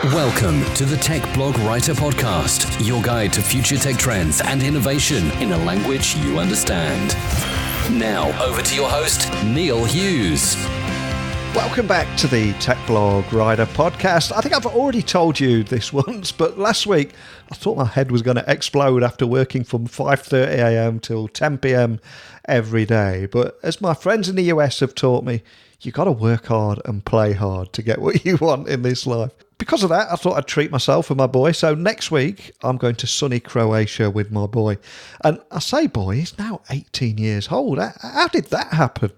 Welcome to the Tech Blog Writer Podcast, your guide to future tech trends and innovation in a language you understand. Now, over to your host, Neil Hughes. Welcome back to the Tech Blog Writer Podcast. I think I've already told you this once, but last week I thought my head was going to explode after working from 5:30 a.m. till 10 p.m. every day. But as my friends in the US have taught me, you got to work hard and play hard to get what you want in this life. Because of that, I thought I'd treat myself and my boy. So next week, I'm going to sunny Croatia with my boy. And I say boy, he's now 18 years old. How did that happen?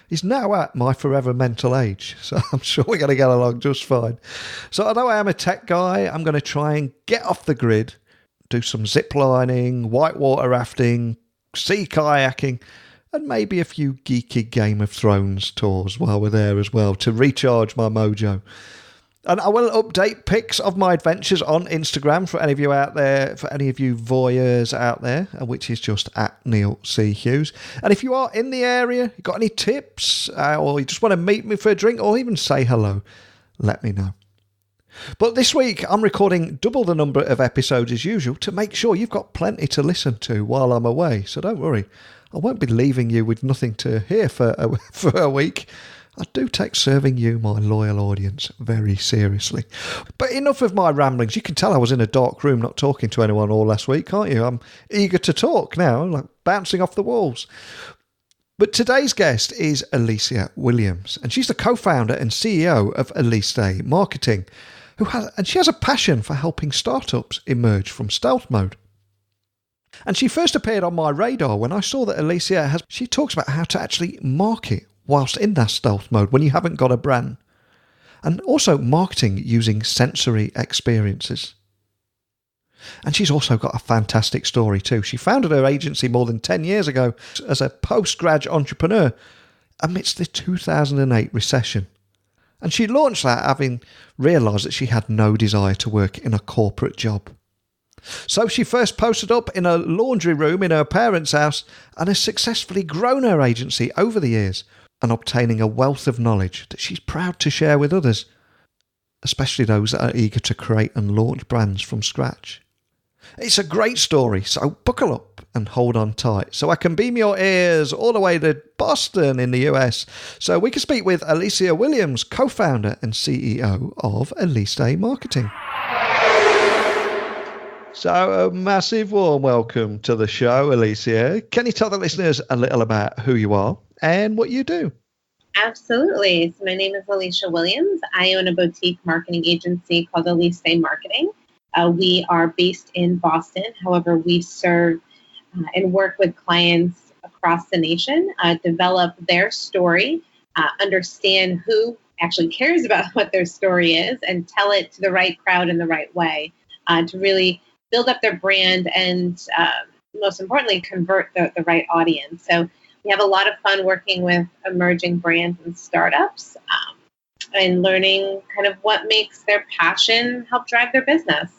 He's now at my forever mental age, so I'm sure we're going to get along just fine. So although I am a tech guy, I'm going to try and get off the grid, do some zip lining, whitewater rafting, sea kayaking, and maybe a few geeky Game of Thrones tours while we're there as well to recharge my mojo. And I will update pics of my adventures on Instagram for any of you out there, for any of you voyeurs out there, which is just at Neil C. Hughes. And if you are in the area, you got any tips, or you just want to meet me for a drink, or even say hello, let me know. But this week, I'm recording double the number of episodes as usual to make sure you've got plenty to listen to while I'm away. So don't worry, I won't be leaving you with nothing to hear for a week. I do take serving you, my loyal audience, very seriously. But enough of my ramblings. You can tell I was in a dark room not talking to anyone all last week, can't you? I'm eager to talk now, like bouncing off the walls. But today's guest is Alicia Williams, and she's the co-founder and CEO of Aliste Marketing, she has a passion for helping startups emerge from stealth mode. And she first appeared on my radar when I saw that she talks about how to actually market whilst in that stealth mode when you haven't got a brand, and also marketing using sensory experiences. And she's also got a fantastic story too. She founded her agency more than 10 years ago as a post-grad entrepreneur amidst the 2008 recession. And she launched that having realised that she had no desire to work in a corporate job. So she first posted up in a laundry room in her parents' house and has successfully grown her agency over the years, and obtaining a wealth of knowledge that she's proud to share with others, especially those that are eager to create and launch brands from scratch. It's a great story, so buckle up and hold on tight so I can beam your ears all the way to Boston in the US so we can speak with Alicia Williams, co-founder and CEO of Aliste Marketing. So a massive warm welcome to the show, Alicia. Can you tell the listeners a little about who you are and what you do? Absolutely. So my name is Alicia Williams. I own a boutique marketing agency called Aliste Marketing. We are based in Boston. However, we serve and work with clients across the nation, develop their story, understand who actually cares about what their story is, and tell it to the right crowd in the right way to really build up their brand and, most importantly, convert the right audience. So we have a lot of fun working with emerging brands and startups and learning kind of what makes their passion help drive their business.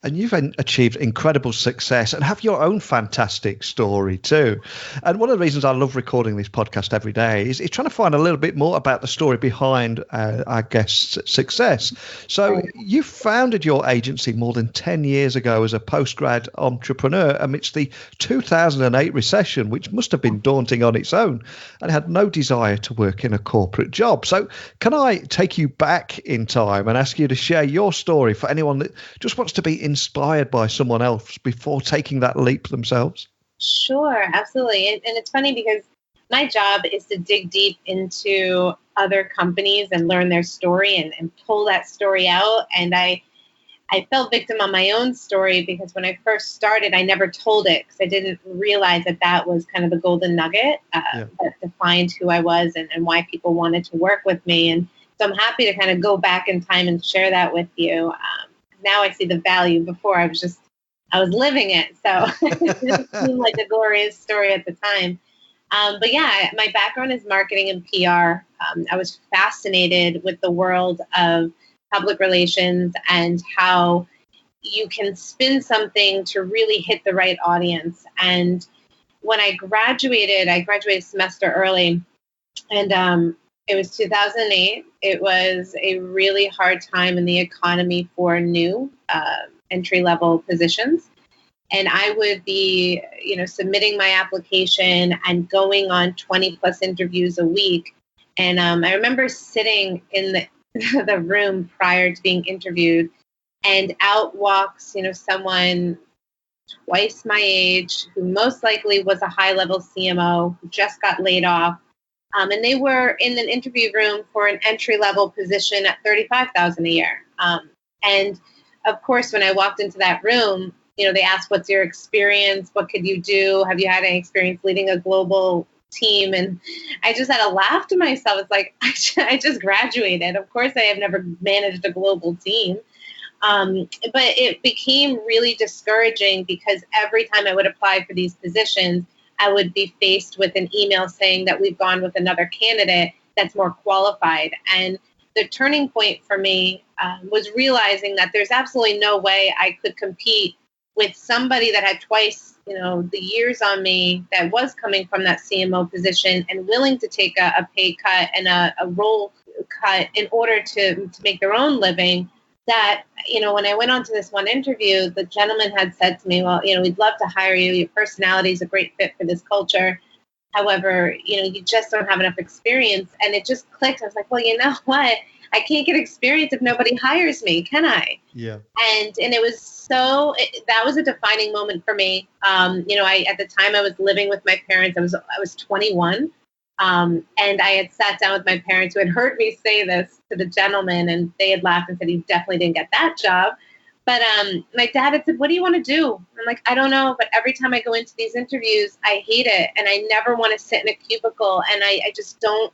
And you've achieved incredible success and have your own fantastic story too. And one of the reasons I love recording this podcast every day is trying to find a little bit more about the story behind our guest's success. So you founded your agency more than 10 years ago as a postgrad entrepreneur amidst the 2008 recession, which must have been daunting on its own, and had no desire to work in a corporate job. So can I take you back in time and ask you to share your story for anyone that just wants to be inspired by someone else before taking that leap themselves? Sure, absolutely. And it's funny because my job is to dig deep into other companies and learn their story and pull that story out. And I fell victim on my own story because when I first started, I never told it because I didn't realize that was kind of the golden nugget that defined who I was and why people wanted to work with me. And so I'm happy to kind of go back in time and share that with you. Now I see the value. Before I was living it. So it didn't seem like a glorious story at the time. But yeah, my background is marketing and PR. I was fascinated with the world of public relations and how you can spin something to really hit the right audience. And when I graduated a semester early, and It was 2008. It was a really hard time in the economy for new entry-level positions. And I would be, submitting my application and going on 20 plus interviews a week. And I remember sitting in the room prior to being interviewed, and out walks, someone twice my age, who most likely was a high-level CMO who just got laid off. And they were in an interview room for an entry-level position at $35,000 a year. And of course, when I walked into that room, they asked, what's your experience? What could you do? Have you had any experience leading a global team? And I just had to laugh to myself. It's like, I just graduated. Of course, I have never managed a global team. But it became really discouraging because every time I would apply for these positions, I would be faced with an email saying that we've gone with another candidate that's more qualified. And the turning point for me was realizing that there's absolutely no way I could compete with somebody that had twice, the years on me, that was coming from that CMO position and willing to take a pay cut and a role cut in order to make their own living. That, when I went on to this one interview, the gentleman had said to me, well, we'd love to hire you. Your personality is a great fit for this culture. However, you just don't have enough experience. And it just clicked. I was like, well, you know what? I can't get experience if nobody hires me, can I? Yeah. And it was that was a defining moment for me. I at the time I was living with my parents. I was 21. And I had sat down with my parents who had heard me say this to the gentleman, and they had laughed and said he definitely didn't get that job. But my dad had said, what do you want to do? I'm like, I don't know. But every time I go into these interviews, I hate it. And I never want to sit in a cubicle. And I just don't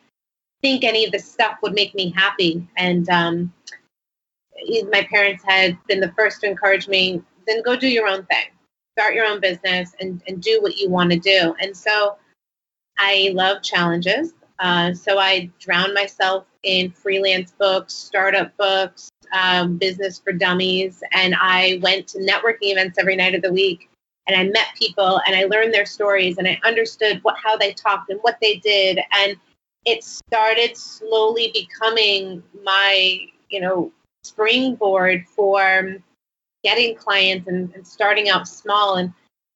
think any of this stuff would make me happy. And my parents had been the first to encourage me, then go do your own thing. Start your own business and do what you want to do. And so I love challenges. So I drowned myself in freelance books, startup books, business for dummies. And I went to networking events every night of the week. And I met people and I learned their stories and I understood how they talked and what they did. And it started slowly becoming my, springboard for getting clients and starting out small. And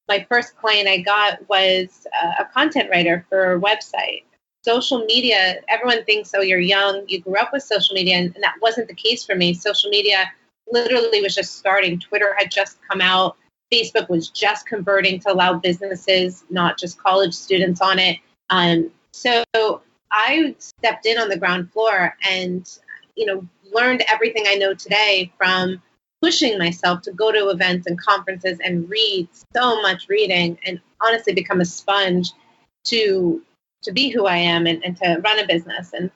my first client I got was a content writer for a website. Social media, everyone thinks, oh, you're young, you grew up with social media, and that wasn't the case for me. Social media literally was just starting. Twitter had just come out. Facebook was just converting to allow businesses, not just college students on it. So I stepped in on the ground floor and, learned everything I know today from pushing myself to go to events and conferences and read so much reading and honestly become a sponge to be who I am and to run a business. And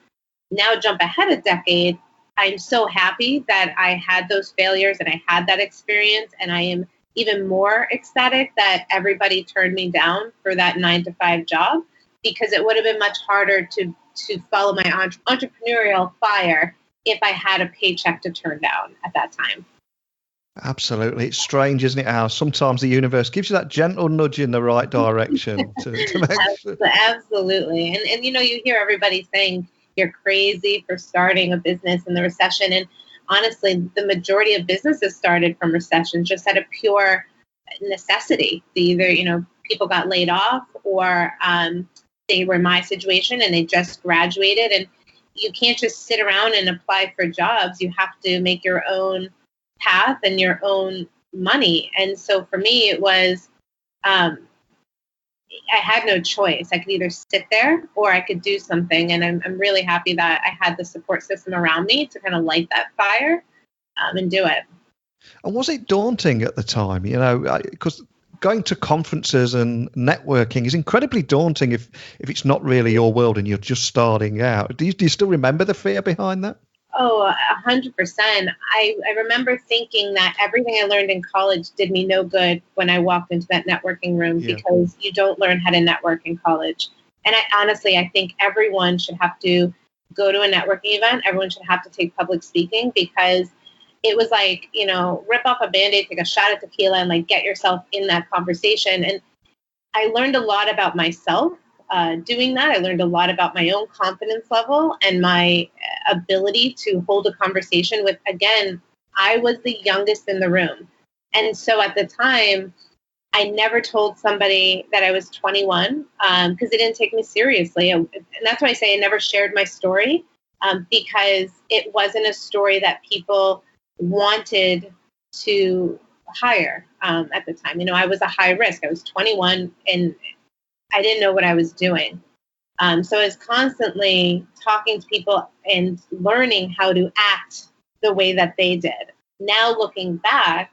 now jump ahead a decade, I'm so happy that I had those failures and I had that experience. And I am even more ecstatic that everybody turned me down for that 9-to-5 job, because it would have been much harder to follow my entrepreneurial fire if I had a paycheck to turn down at that time. Absolutely. It's strange, isn't it, how sometimes the universe gives you that gentle nudge in the right direction to make sure. Absolutely. And you hear everybody saying you're crazy for starting a business in the recession. And honestly, the majority of businesses started from recession just out of pure necessity. Either, people got laid off or they were in my situation and they just graduated. And you can't just sit around and apply for jobs. You have to make your own path and your own money. And so for me, it was, I had no choice. I could either sit there or I could do something. And I'm really happy that I had the support system around me to kind of light that fire and do it. And was it daunting at the time? Because going to conferences and networking is incredibly daunting if it's not really your world and you're just starting out. Do you still remember the fear behind that? Oh, 100%. I remember thinking that everything I learned in college did me no good when I walked into that networking room, because you don't learn how to network in college. And I think everyone should have to go to a networking event. Everyone should have to take public speaking, because it was like, rip off a Band-Aid, take a shot at tequila and get yourself in that conversation. And I learned a lot about myself doing that, I learned a lot about my own confidence level and my ability to hold a conversation with, again, I was the youngest in the room. And so at the time, I never told somebody that I was 21 because they didn't take me seriously. And that's why I say I never shared my story because it wasn't a story that people wanted to hire at the time. I was a high risk. I was 21 and I didn't know what I was doing. So I was constantly talking to people and learning how to act the way that they did. Now looking back,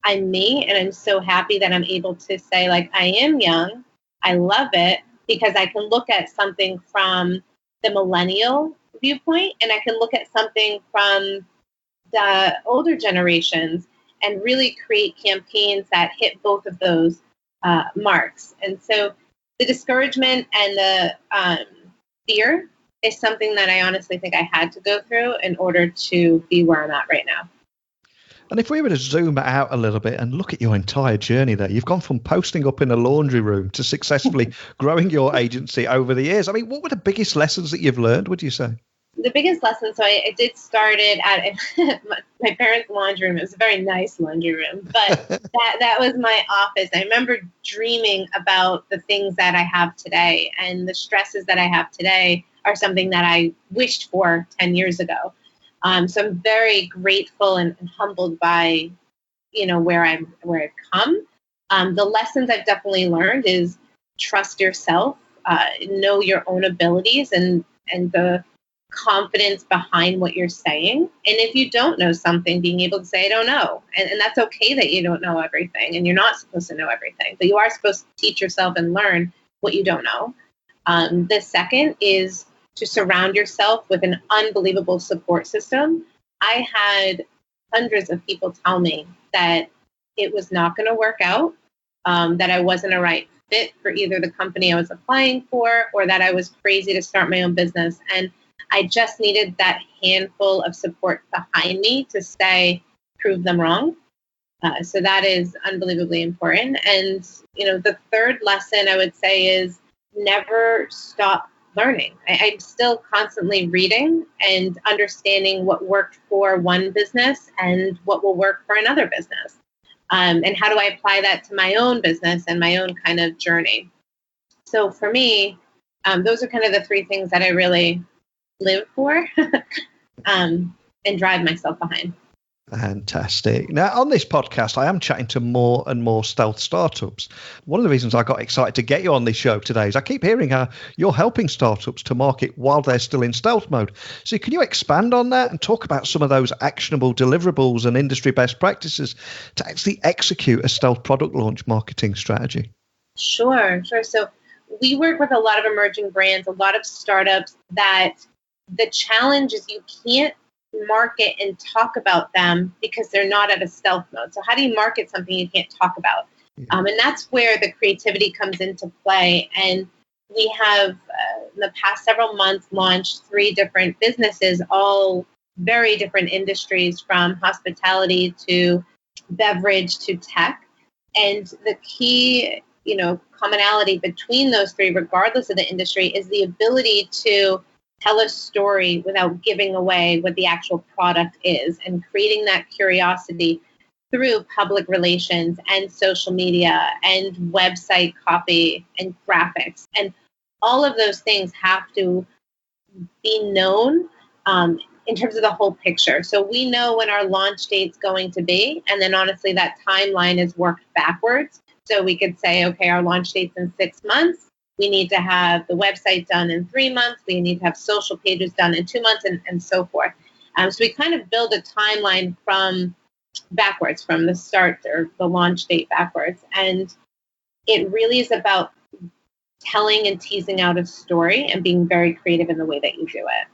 I'm me, and I'm so happy that I'm able to say, like, I am young. I love it because I can look at something from the millennial viewpoint, and I can look at something from the older generations and really create campaigns that hit both of those marks. And so the discouragement and the fear is something that I honestly think I had to go through in order to be where I'm at right now. And if we were to zoom out a little bit and look at your entire journey there, you've gone from posting up in a laundry room to successfully growing your agency over the years. I mean, what were the biggest lessons that you've learned, would you say? The biggest lesson, so I did start it at my parents' laundry room. It was a very nice laundry room, but that was my office. I remember dreaming about the things that I have today, and the stresses that I have today are something that I wished for 10 years ago. So I'm very grateful and humbled by, where I've come. The lessons I've definitely learned is trust yourself, know your own abilities and the confidence behind what you're saying. And if you don't know something, being able to say, I don't know. And that's okay that you don't know everything, and you're not supposed to know everything, but you are supposed to teach yourself and learn what you don't know. The second is to surround yourself with an unbelievable support system. I had hundreds of people tell me that it was not going to work out, that I wasn't a right fit for either the company I was applying for or that I was crazy to start my own business. And I just needed that handful of support behind me to say, prove them wrong. So that is unbelievably important. And, the third lesson I would say is never stop learning. I'm still constantly reading and understanding what worked for one business and what will work for another business. And how do I apply that to my own business and my own kind of journey? So for me, those are kind of the three things that I really live for and drive myself behind. Fantastic. Now, on this podcast, I am chatting to more and more stealth startups. One of the reasons I got excited to get you on this show today is I keep hearing how you're helping startups to market while they're still in stealth mode. So can you expand on that and talk about some of those actionable deliverables and industry best practices to actually execute a stealth product launch marketing strategy? Sure. So we work with a lot of emerging brands, a lot of startups that the challenge is you can't market and talk about them because they're not at a stealth mode. So how do you market something you can't talk about? And that's where the creativity comes into play. And we have, in the past several months, launched 3 different businesses, all very different industries, from hospitality to beverage to tech. And the key, commonality between those 3, regardless of the industry, is the ability to tell a story without giving away what the actual product is, and creating that curiosity through public relations and social media and website copy and graphics. And all of those things have to be known in terms of the whole picture. So we know when our launch date's going to be, and then honestly that timeline is worked backwards. So we could say, okay, our launch date's in 6 months. We need to have the website done in 3 months. We need to have social pages done in 2 months, and so forth. So we kind of build a timeline from backwards, from the start or the launch date backwards. And it really is about telling and teasing out a story and being very creative in the way that you do it.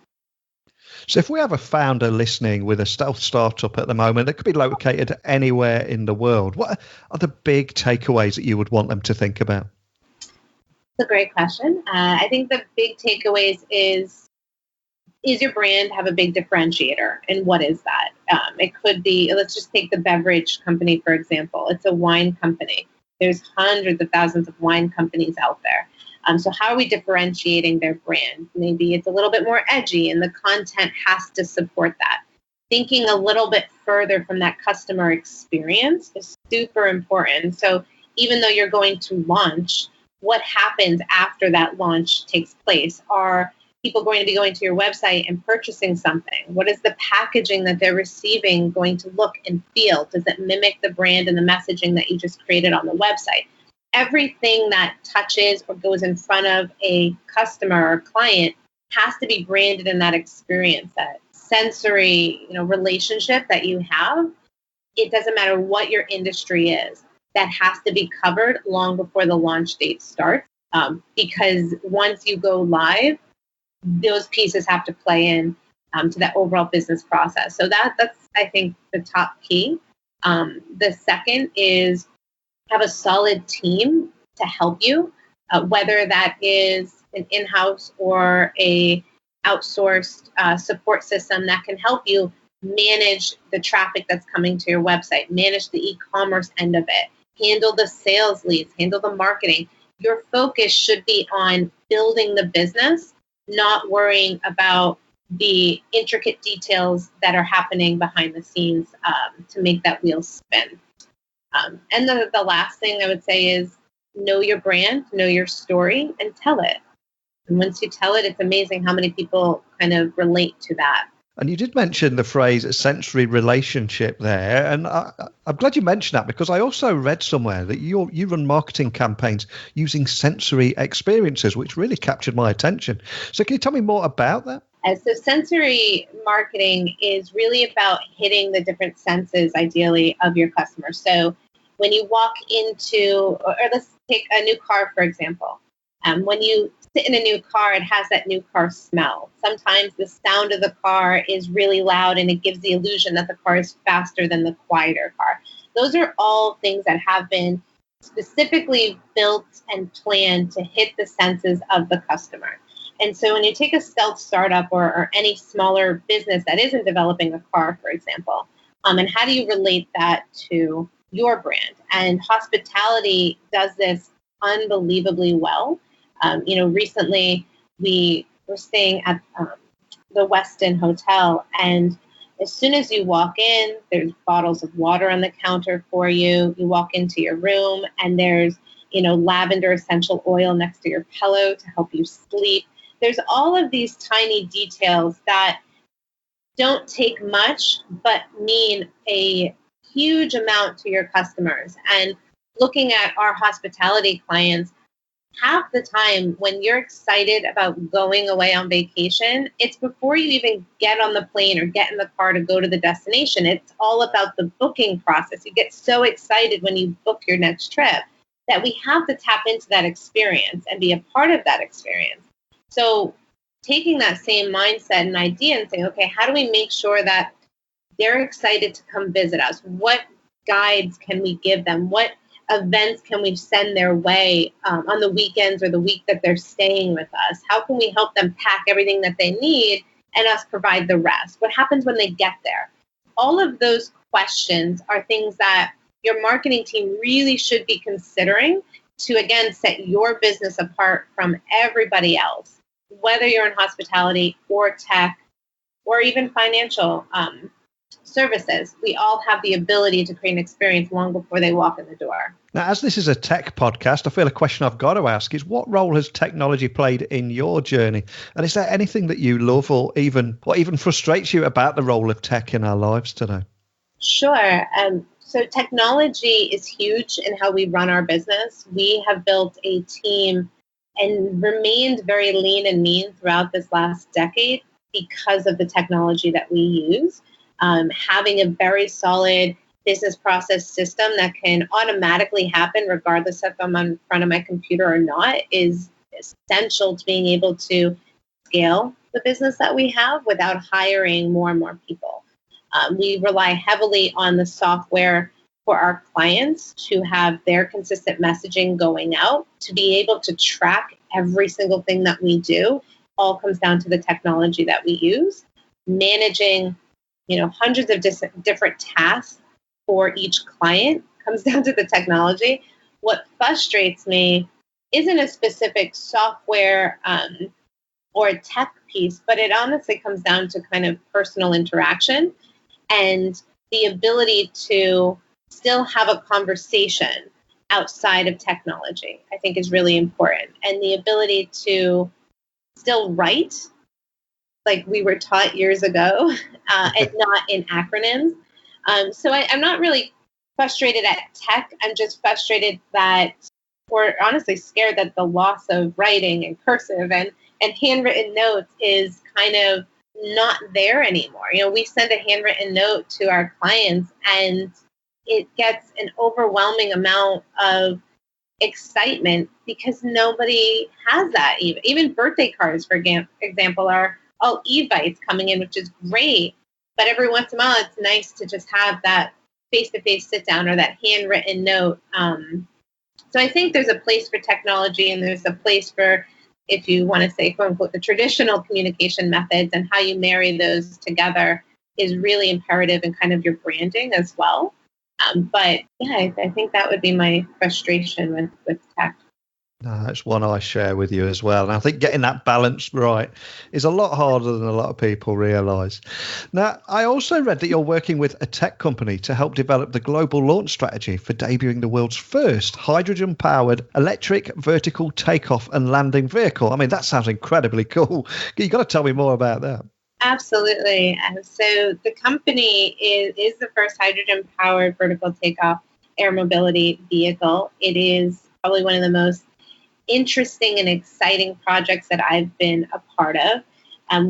So if we have a founder listening with a stealth startup at the moment that could be located anywhere in the world, what are the big takeaways that you would want them to think about? That's a great question. I think the big takeaways is your brand have a big differentiator? And what is that? It could be, let's just take the beverage company, for example. It's a wine company. There's hundreds of thousands of wine companies out there. So how are we differentiating their brand? Maybe it's a little bit more edgy and the content has to support that. Thinking a little bit further from that customer experience is super important. So even though you're going to launch, what happens after that launch takes place? Are people going to be going to your website and purchasing something? What is the packaging that they're receiving going to look and feel? Does it mimic the brand and the messaging that you just created on the website? Everything that touches or goes in front of a customer or client has to be branded in that experience, that sensory, relationship that you have. It doesn't matter what your industry is. That has to be covered long before the launch date starts, because once you go live, those pieces have to play in to that overall business process. So that's, I think, the top key. The second is have a solid team to help you, whether that is an in-house or a outsourced support system that can help you manage the traffic that's coming to your website, manage the e-commerce end of it, handle the sales leads, handle the marketing. Your focus should be on building the business, not worrying about the intricate details that are happening behind the scenes to make that wheel spin. And the last thing I would say is know your brand, know your story, and tell it. And once you tell it, it's amazing how many people kind of relate to that. And you did mention the phrase sensory relationship there. And I'm glad you mentioned that, because I also read somewhere that you run marketing campaigns using sensory experiences, which really captured my attention. So can you tell me more about that? So sensory marketing is really about hitting the different senses, ideally, of your customer. So when you walk into, or let's take a new car, for example. When you sit in a new car, it has that new car smell. Sometimes the sound of the car is really loud and it gives the illusion that the car is faster than the quieter car. Those are all things that have been specifically built and planned to hit the senses of the customer. And so when you take a stealth startup or any smaller business that isn't developing a car, for example, and how do you relate that to your brand? And hospitality does this unbelievably well. Recently we were staying at the Westin Hotel, and as soon as you walk in, there's bottles of water on the counter for you. You walk into your room, and there's lavender essential oil next to your pillow to help you sleep. There's all of these tiny details that don't take much, but mean a huge amount to your customers. And looking at our hospitality clients, half the time when you're excited about going away on vacation, it's before you even get on the plane or get in the car to go to the destination. It's all about the booking process. You get so excited when you book your next trip that we have to tap into that experience and be a part of that experience. So taking that same mindset and idea and saying, okay, how do we make sure that they're excited to come visit us? What guides can we give them? What events can we send their way on the weekends or the week that they're staying with us? How can we help them pack everything that they need and us provide the rest? What happens when they get there? All of those questions are things that your marketing team really should be considering to, again, set your business apart from everybody else, whether you're in hospitality or tech or even financial services. We all have the ability to create an experience long before they walk in the door. Now, as this is a tech podcast, I feel a question I've got to ask is, what role has technology played in your journey? And is there anything that you love or even frustrates you about the role of tech in our lives today? Sure. So technology is huge in how we run our business. We have built a team and remained very lean and mean throughout this last decade because of the technology that we use. Having a very solid business process system that can automatically happen regardless if I'm in front of my computer or not is essential to being able to scale the business that we have without hiring more and more people. We rely heavily on the software for our clients to have their consistent messaging going out, to be able to track every single thing that we do. All comes down to the technology that we use. Managing hundreds of different tasks for each client comes down to the technology. What frustrates me isn't a specific software or a tech piece, but it honestly comes down to kind of personal interaction and the ability to still have a conversation outside of technology, I think is really important. And the ability to still write like we were taught years ago and not in acronyms. So I'm not really frustrated at tech. I'm just frustrated that, or honestly scared that the loss of writing and cursive and handwritten notes is kind of not there anymore. You know, we send a handwritten note to our clients and it gets an overwhelming amount of excitement because nobody has that. Even birthday cards, for example, are all e-bites coming in, which is great. But every once in a while, it's nice to just have that face-to-face sit-down or that handwritten note. So I think there's a place for technology and there's a place for, if you want to say, quote unquote, the traditional communication methods, and how you marry those together is really imperative in kind of your branding as well. But yeah, I think that would be my frustration with tech. No, that's one I share with you as well. And I think getting that balance right is a lot harder than a lot of people realise. Now, I also read that you're working with a tech company to help develop the global launch strategy for debuting the world's first hydrogen-powered electric vertical takeoff and landing vehicle. I mean, that sounds incredibly cool. You've got to tell me more about that. Absolutely. So the company is the first hydrogen-powered vertical takeoff air mobility vehicle. It is probably one of the most interesting and exciting projects that I've been a part of.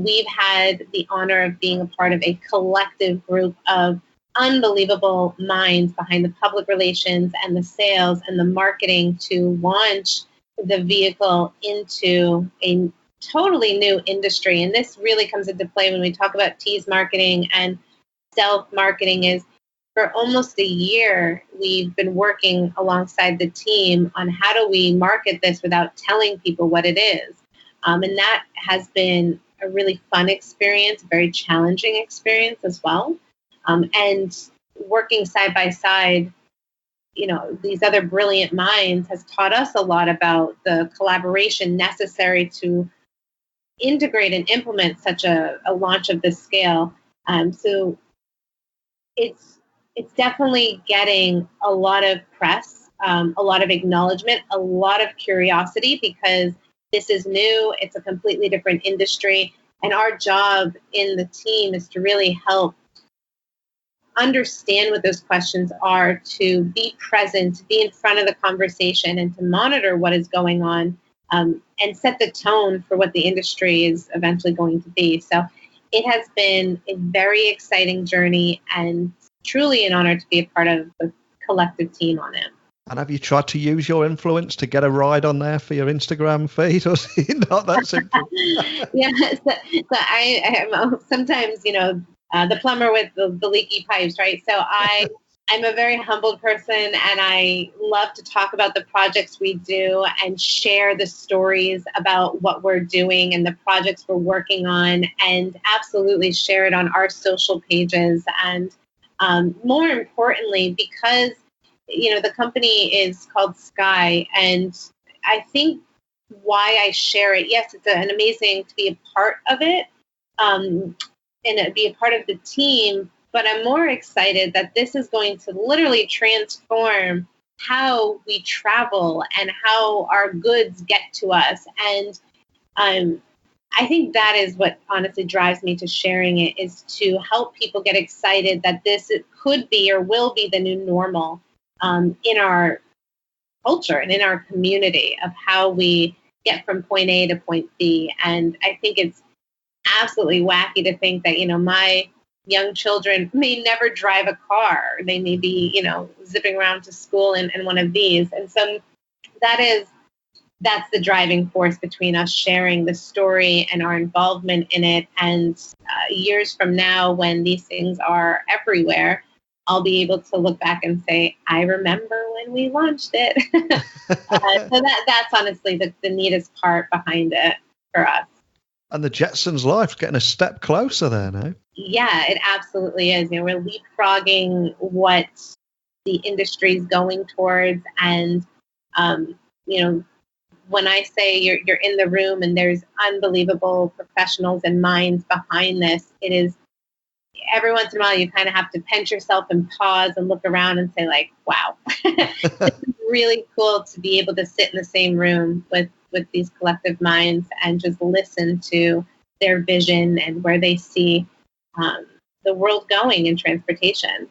We've had the honor of being a part of a collective group of unbelievable minds behind the public relations and the sales and the marketing to launch the vehicle into a totally new industry. And this really comes into play when we talk about tease marketing and stealth marketing. Is for almost a year, we've been working alongside the team on how do we market this without telling people what it is. And that has been a really fun experience, a very challenging experience as well. And working side by side, you know, these other brilliant minds has taught us a lot about the collaboration necessary to integrate and implement such a launch of this scale. So it's definitely getting a lot of press, a lot of acknowledgement, a lot of curiosity, because this is new. It's a completely different industry. And our job in the team is to really help understand what those questions are, to be present, to be in front of the conversation, and to monitor what is going on, and set the tone for what the industry is eventually going to be. So it has been a very exciting journey and truly an honor to be a part of the collective team on it. And have you tried to use your influence to get a ride on there for your Instagram feed, or is it not that simple? Yeah, so I am sometimes, you know, the plumber with the leaky pipes, right? So I'm a very humbled person, and I love to talk about the projects we do and share the stories about what we're doing and the projects we're working on, and absolutely share it on our social pages. And more importantly, because, you know, the company is called Sky, and I think why I share it, yes, it's an amazing to be a part of it, and be a part of the team, but I'm more excited that this is going to literally transform how we travel and how our goods get to us. And I think that is what honestly drives me to sharing it, is to help people get excited that this could be or will be the new normal in our culture and in our community of how we get from point A to point B. And I think it's absolutely wacky to think that, you know, my young children may never drive a car. They may be, you know, zipping around to school in one of these. And so that's the driving force between us sharing the story and our involvement in it. And years from now, when these things are everywhere, I'll be able to look back and say, I remember when we launched it. So that's honestly the neatest part behind it for us. And the Jetsons' life's getting a step closer there now. Yeah, it absolutely is. You know, we're leapfrogging what the industry is going towards, and you know, when I say you're in the room and there's unbelievable professionals and minds behind this, it is every once in a while you kind of have to pinch yourself and pause and look around and say like, wow, this is really cool to be able to sit in the same room with these collective minds and just listen to their vision and where they see the world going in transportation.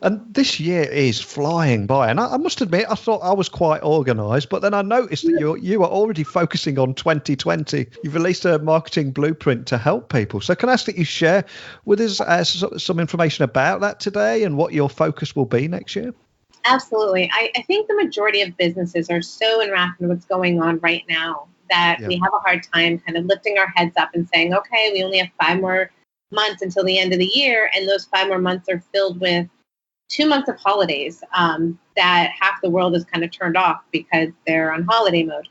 And this year is flying by. And I must admit, I thought I was quite organised, but then I noticed that you are already focusing on 2020. You've released a marketing blueprint to help people. So can I ask that you share with us some information about that today and what your focus will be next year? Absolutely. I think the majority of businesses are so enwrapped in what's going on right now that we have a hard time kind of lifting our heads up and saying, okay, we only have 5 more months until the end of the year. And those 5 more months are filled with 2 months of holidays that half the world is kind of turned off because they're on holiday mode.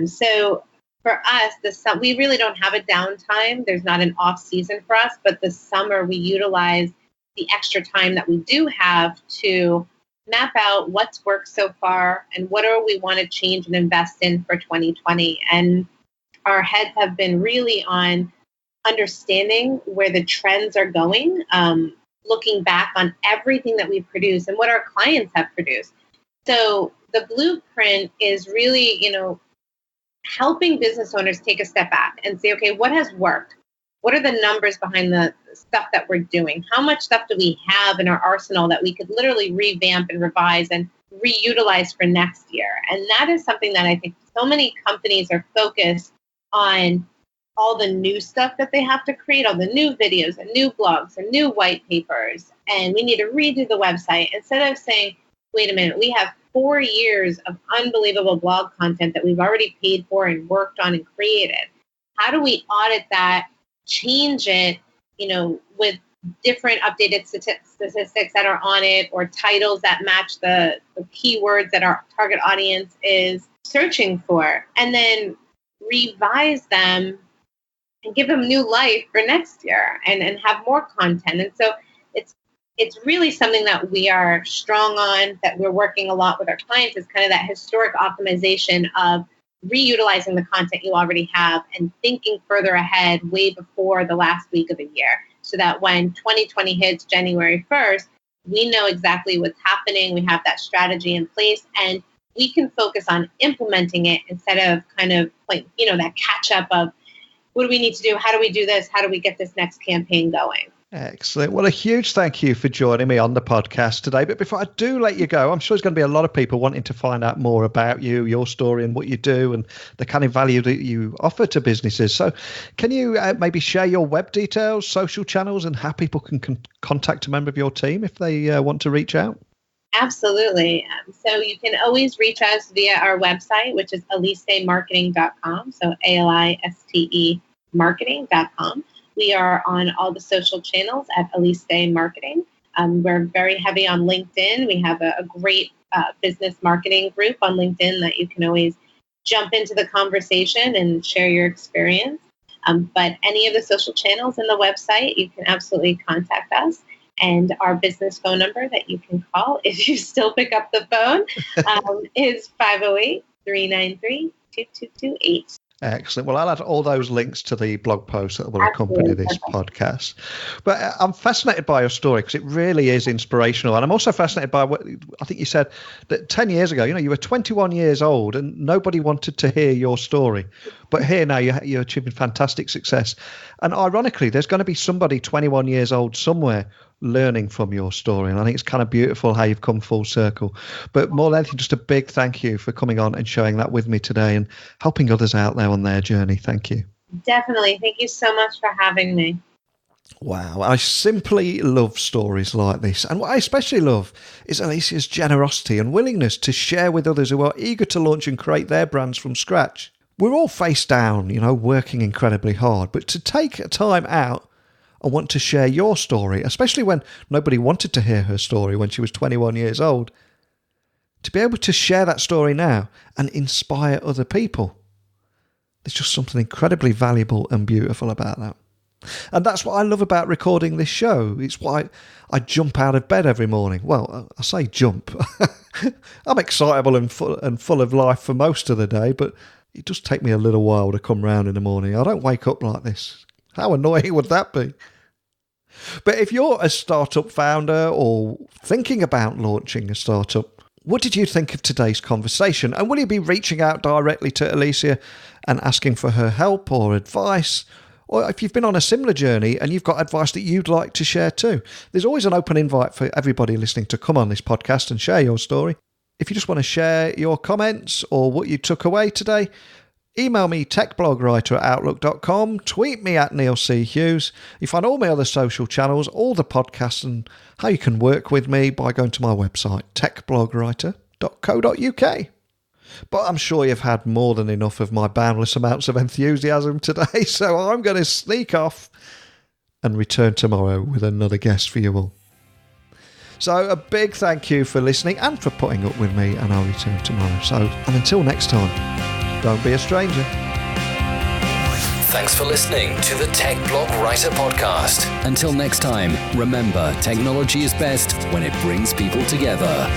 So for us, we really don't have a downtime. There's not an off season for us, but the summer we utilize the extra time that we do have to map out what's worked so far and what do we want to change and invest in for 2020. And our heads have been really on understanding where the trends are going, looking back on everything that we've produced and what our clients have produced. So the blueprint is really, helping business owners take a step back and say, okay, what has worked? What are the numbers behind the stuff that we're doing? How much stuff do we have in our arsenal that we could literally revamp and revise and reutilize for next year? And that is something that I think so many companies are focused on, all the new stuff that they have to create, all the new videos and new blogs and new white papers. And we need to redo the website instead of saying, wait a minute, we have 4 years of unbelievable blog content that we've already paid for and worked on and created. How do we audit that, change it, with different updated statistics that are on it or titles that match the keywords that our target audience is searching for, and then revise them and give them new life for next year and have more content. And so it's really something that we are strong on, that we're working a lot with our clients, is kind of that historic optimization of reutilizing the content you already have and thinking further ahead way before the last week of the year, so that when 2020 hits January 1st, we know exactly what's happening. We have that strategy in place and we can focus on implementing it instead of kind of like, that catch up of what do we need to do? How do we do this? How do we get this next campaign going? Excellent. Well, a huge thank you for joining me on the podcast today. But before I do let you go, I'm sure there's going to be a lot of people wanting to find out more about you, your story and what you do and the kind of value that you offer to businesses. So can you maybe share your web details, social channels, and how people can contact a member of your team if they want to reach out? Absolutely. So you can always reach us via our website, which is alistemarketing.com. So ALISTE marketing.com. We are on all the social channels at Aliste Marketing. We're very heavy on LinkedIn. We have a great business marketing group on LinkedIn that you can always jump into the conversation and share your experience. But any of the social channels in the website, you can absolutely contact us. And our business phone number that you can call if you still pick up the phone is 508-393-2228. Excellent. Well, I'll add all those links to the blog post that will accompany this podcast. But I'm fascinated by your story because it really is inspirational. And I'm also fascinated by what I think you said, that 10 years ago, you were 21 years old and nobody wanted to hear your story. But here now you're achieving fantastic success. And ironically, there's going to be somebody 21 years old somewhere learning from your story. And I think it's kind of beautiful how you've come full circle. But more than anything, just a big thank you for coming on and sharing that with me today and helping others out there on their journey. Thank you. Definitely. Thank you so much for having me. Wow, I simply love stories like this. And what I especially love is Alicia's generosity and willingness to share with others who are eager to launch and create their brands from scratch. We're all face down, working incredibly hard, but to take time out and want to share your story, especially when nobody wanted to hear her story when she was 21 years old, to be able to share that story now and inspire other people, there's just something incredibly valuable and beautiful about that. And that's what I love about recording this show. It's why I jump out of bed every morning. Well, I say jump. I'm excitable and full of life for most of the day, but it does take me a little while to come round in the morning. I don't wake up like this. How annoying would that be? But if you're a startup founder or thinking about launching a startup, what did you think of today's conversation? And will you be reaching out directly to Alicia and asking for her help or advice? Or if you've been on a similar journey and you've got advice that you'd like to share too, there's always an open invite for everybody listening to come on this podcast and share your story. If you just want to share your comments or what you took away today, email me techblogwriter@outlook.com, tweet me at Neil C. Hughes. You find all my other social channels, all the podcasts and how you can work with me by going to my website, techblogwriter.co.uk. But I'm sure you've had more than enough of my boundless amounts of enthusiasm today, so I'm going to sneak off and return tomorrow with another guest for you all. So a big thank you for listening and for putting up with me, and I'll return tomorrow. And until next time, don't be a stranger. Thanks for listening to the Tech Blog Writer Podcast. Until next time, remember, technology is best when it brings people together.